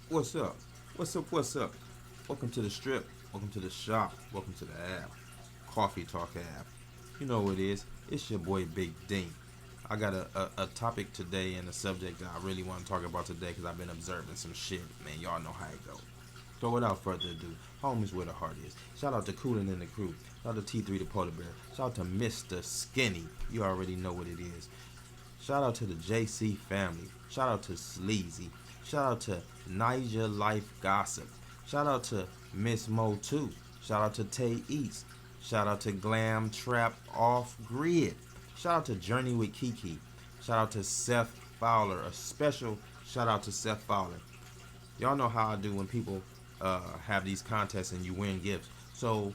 What's up? What's up? What's up? Welcome to the strip. Welcome to the shop. Welcome to the app. Coffee Talk app. You know what it is. It's your boy Big Ding. I got a topic today and a subject that I really want to talk about today because I've been observing some shit. Man, y'all know how it go. So without further ado, home is where the heart is. Shout out to Koolin and the Krew. Shout out to T3 the PolarBear. Shout out to Mr. Skinny. You already know what it is. Shout out to the JC family. Shout out to Sleazy. Shout out to Niger Life Gossip. Shout out to Miss Mo 2. Shout out to Tay East. Shout out to Glam Trap Off Grid. Shout out to Journey with KEE-KEE. Shout out to Seth Fowler. A special shout out to Seth Fowler. Y'all know how I do when people have these contests and you win gifts. So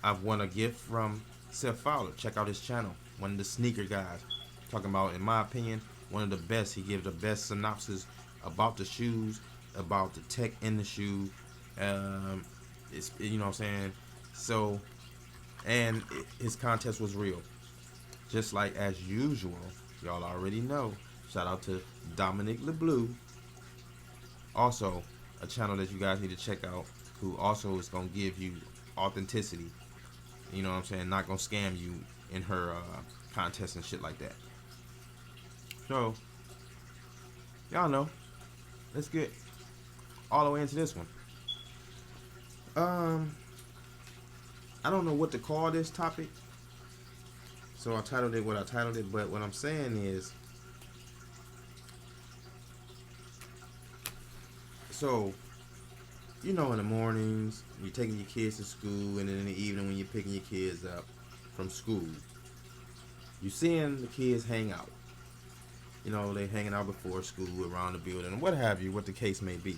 I've won a gift from Seth Fowler. Check out his channel. One of the sneaker guys. Talking about, in my opinion, one of the best. He gives the best synopsis about the shoes, about the tech in the shoe. It's, you know what I'm saying? So, and his contest was real. Just like as usual, y'all already know. Shout out to Dominic LeBlue. Also, a channel that you guys need to check out, who also is going to give you authenticity. You know what I'm saying? Not going to scam you in her contest and shit like that. So, y'all know. Let's get all the way into this one. I don't know what to call this topic, so I titled it what I titled it. But what I'm saying is, so you know, in the mornings you're taking your kids to school, and then in the evening when you're picking your kids up from school, you're seeing the kids hang out. You know, they hanging out before school, around the building, what have you, what the case may be.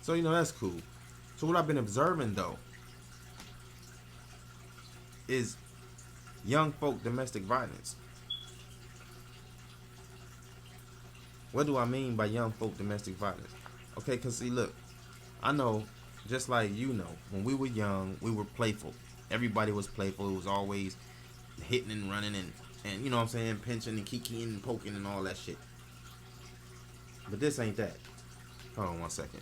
So, you know, that's cool. So what I've been observing, though, is young folk domestic violence. What do I mean by young folk domestic violence? Okay, because see, look, I know, just like you know, when we were young, we were playful. Everybody was playful. It was always hitting and running and you know what I'm saying, pinching and kicking and poking and all that shit. But this ain't that. Hold on one second.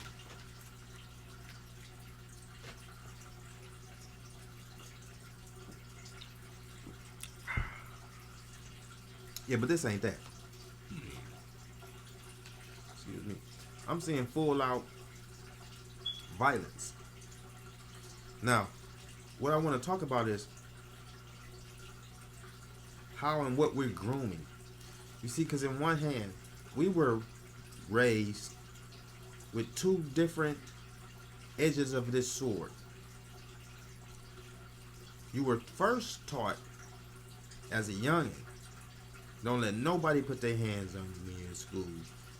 Yeah, but this ain't that. Excuse me. I'm seeing full out violence. Now, what I want to talk about is how and what we're grooming. You see, because in one hand, we were raised with two different edges of this sword. You were first taught as a youngin', don't let nobody put their hands on you in school.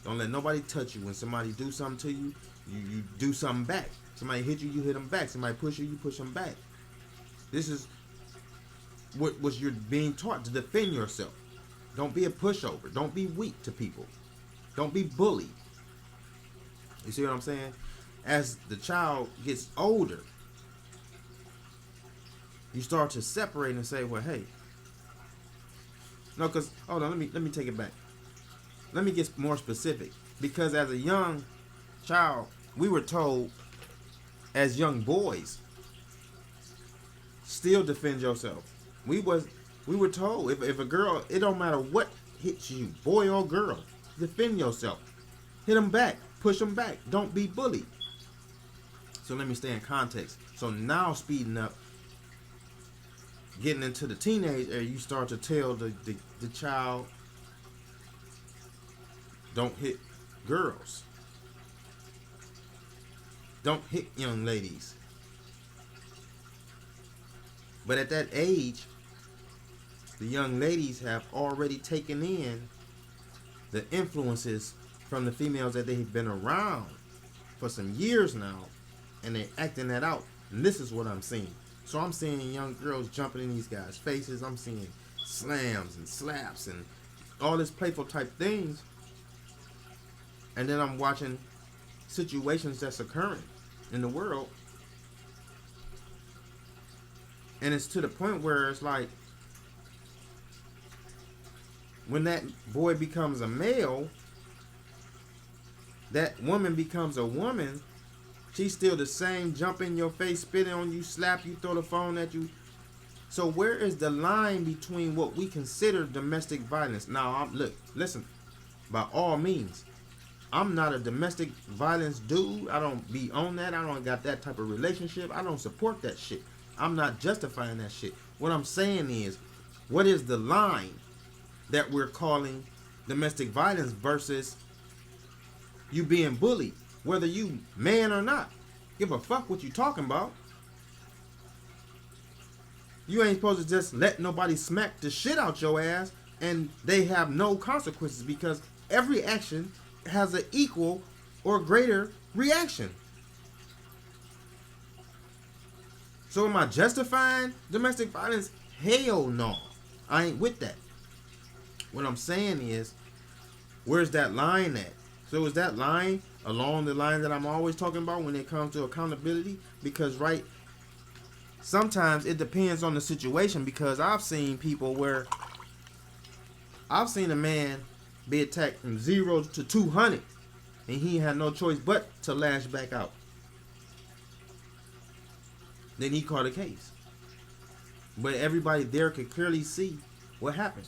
Don't let nobody touch you. When somebody do something to you, you do something back. Somebody hit you, you hit them back. Somebody push you, you push them back. This is what was you're being taught, to defend yourself. Don't be a pushover. Don't be weak to people. Don't be bullied. You see what I'm saying? As the child gets older, you start to separate and say, well, hey. No, because, hold on, let me take it back. Let me get more specific. Because as a young child, we were told, as young boys, still defend yourself. We were told, if a girl, it don't matter what hits you, boy or girl, defend yourself. Hit them back. Push them back. Don't be bullied. So let me stay in context. So now speeding up, getting into the teenage area, you start to tell the child, don't hit girls. Don't hit young ladies. But at that age, the young ladies have already taken in the influences from the females that they've been around for some years now, and they're acting that out. And this is what I'm seeing. So I'm seeing young girls jumping in these guys' faces. I'm seeing slams and slaps and all this playful type things. And then I'm watching situations that's occurring in the world. And it's to the point where it's like, when that boy becomes a male, that woman becomes a woman, she's still the same, jump in your face, spitting on you, slap you, throw the phone at you. So where is the line between what we consider domestic violence? Now, listen, by all means, I'm not a domestic violence dude. I don't be on that. I don't got that type of relationship. I don't support that shit. I'm not justifying that shit. What I'm saying is, what is the line that we're calling domestic violence versus you being bullied, whether you man or not? Give a fuck what you talking about. You ain't supposed to just let nobody smack the shit out your ass and they have no consequences, because every action has an equal or greater reaction. So am I justifying domestic violence? Hell no. I ain't with that. What I'm saying is, where's that line at? So is that line along the line that I'm always talking about when it comes to accountability? Because sometimes it depends on the situation, because I've seen people where I've seen a man be attacked from 0 to 200 and he had no choice but to lash back out. Then he caught a case. But everybody there could clearly see what happened.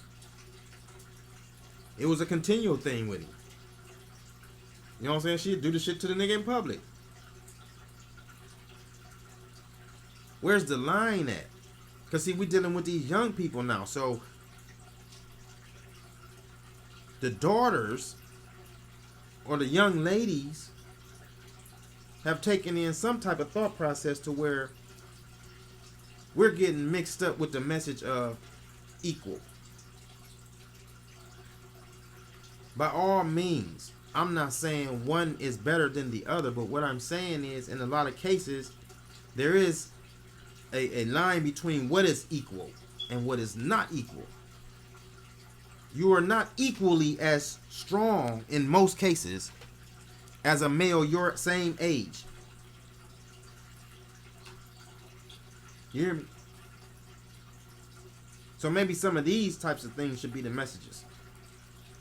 It was a continual thing with him. You know what I'm saying? She'd do the shit to the nigga in public. Where's the line at? Because see, we dealing with these young people now. So the daughters or the young ladies have taken in some type of thought process to where we're getting mixed up with the message of equal. By all means, I'm not saying one is better than the other, but what I'm saying is, in a lot of cases, there is a line between what is equal and what is not equal. You are not equally as strong in most cases as a male your same age. You hear me? So maybe some of these types of things should be the messages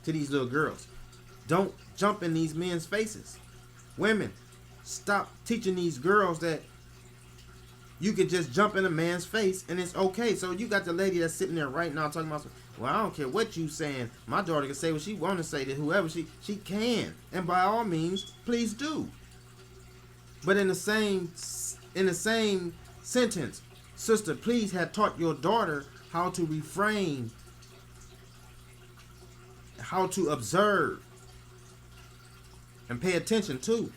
to these little girls. Don't jump in these men's faces. Women, stop teaching these girls that you could just jump in a man's face and it's okay. So you got the lady that's sitting there right now talking about, well, I don't care what you saying. My daughter can say what she want to say to whoever she can. And by all means, please do. But in the same sentence, sister, please have taught your daughter how to refrain, how to observe, and pay attention too.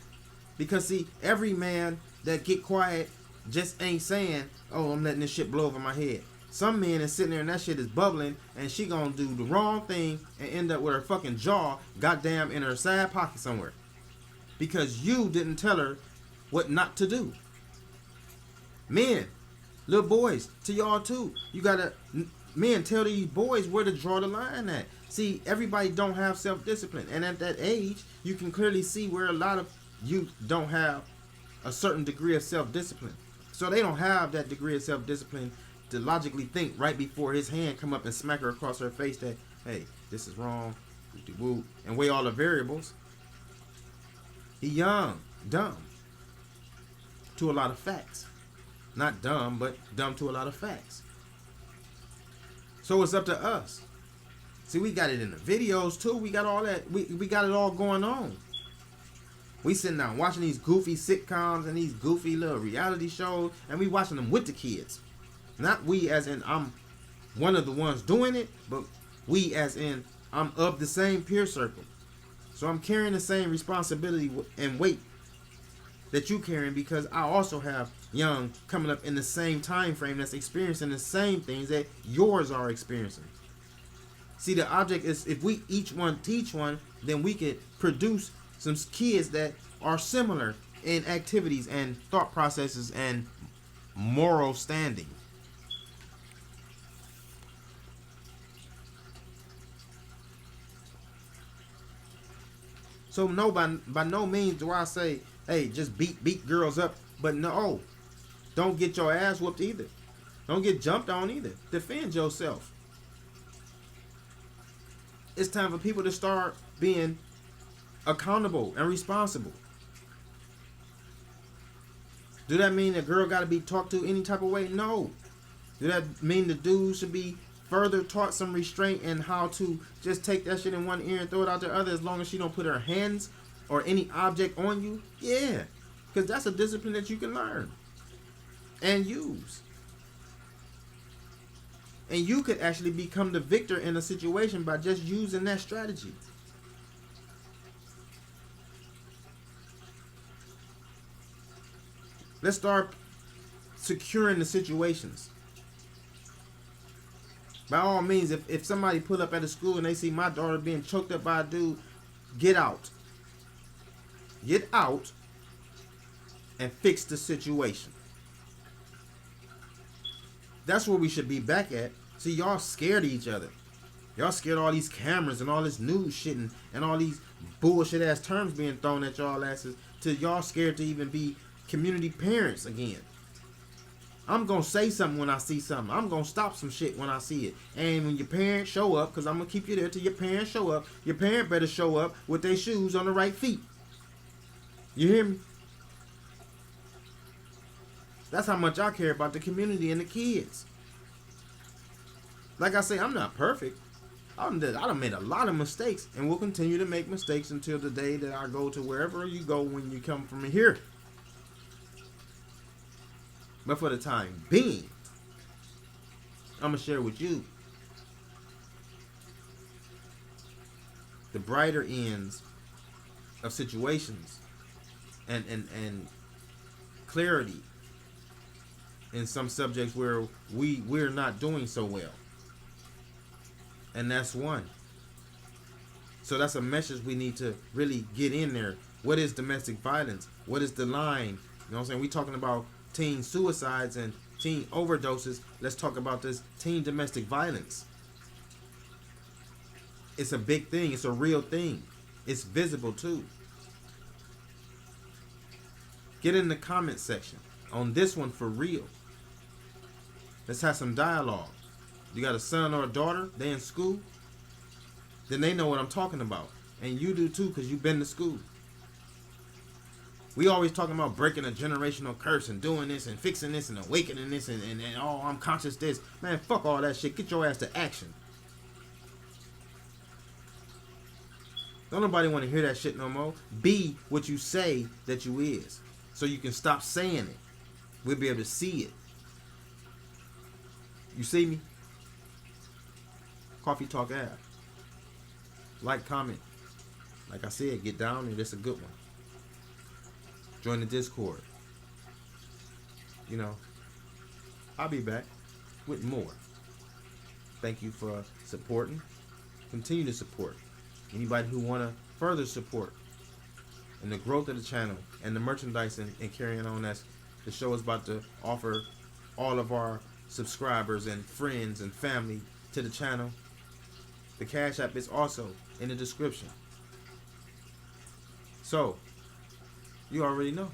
Because see, every man that get quiet just ain't saying, oh, I'm letting this shit blow over my head. Some men is sitting there and that shit is bubbling and she gonna do the wrong thing and end up with her fucking jaw goddamn in her side pocket somewhere. Because you didn't tell her what not to do. Men, little boys, to y'all too. You gotta, men, tell these boys where to draw the line at. See, everybody don't have self-discipline. And at that age, you can clearly see where a lot of youth don't have a certain degree of self-discipline. So they don't have that degree of self-discipline to logically think right before his hand come up and smack her across her face that, hey, this is wrong, and weigh all the variables. He young, dumb to a lot of facts. Not dumb, but dumb to a lot of facts. So it's up to us. See, we got it in the videos too. We got all that. We got it all going on. We sitting down watching these goofy sitcoms and these goofy little reality shows, and we watching them with the kids. Not we as in I'm one of the ones doing it, but we as in I'm of the same peer circle. So I'm carrying the same responsibility and weight that you carrying, because I also have young coming up in the same time frame that's experiencing the same things that yours are experiencing. See, the object is, if we each one teach one, then we could produce some kids that are similar in activities and thought processes and moral standing. So no, by no means do I say, hey, just beat girls up. But no, don't get your ass whooped either. Don't get jumped on either. Defend yourself. It's time for people to start being accountable and responsible. Do that mean a girl got to be talked to any type of way? No. Do that mean the dude should be further taught some restraint and how to just take that shit in one ear and throw it out the other as long as she don't put her hands or any object on you? Yeah. Because that's a discipline that you can learn and use. And you could actually become the victor in a situation by just using that strategy. Let's start securing the situations. By all means, if somebody pull up at a school and they see my daughter being choked up by a dude, get out. Get out and fix the situation. That's where we should be back at. See, y'all scared of each other. Y'all scared of all these cameras and all this news shit and all these bullshit ass terms being thrown at y'all asses, till y'all scared to even be community parents again. I'm going to say something when I see something. I'm going to stop some shit when I see it. And when your parents show up, because I'm going to keep you there till your parents show up, your parent better show up with their shoes on the right feet. You hear me? That's how much I care about the community and the kids. Like I say, I'm not perfect. I done made a lot of mistakes and will continue to make mistakes until the day that I go to wherever you go when you come from here. But for the time being, I'm going to share with you the brighter ends of situations and clarity in some subjects where we're not doing so well. And that's one. So that's a message we need to really get in there. What is domestic violence? What is the line? You know what I'm saying? We talking about teen suicides and teen overdoses. Let's talk about this teen domestic violence. It's a big thing. It's a real thing. It's visible too. Get in the comment section on this one for real. Let's have some dialogue. You got a son or a daughter, they in school, then they know what I'm talking about. And you do too, because you've been to school. We always talking about breaking a generational curse and doing this and fixing this and awakening this and oh, I'm conscious this. Man, fuck all that shit. Get your ass to action. Don't nobody want to hear that shit no more. Be what you say that you is. So you can stop saying it. We'll be able to see it. You see me? Coffee Talk app. Like, comment. Like I said, get down there. That's a good one. Join the Discord. You know, I'll be back with more. Thank you for supporting. Continue to support. Anybody who want to further support in the growth of the channel and the merchandise and carrying on, that's the show is about to offer all of our subscribers and friends and family to the channel. The Cash App is also in the description. So, you already know.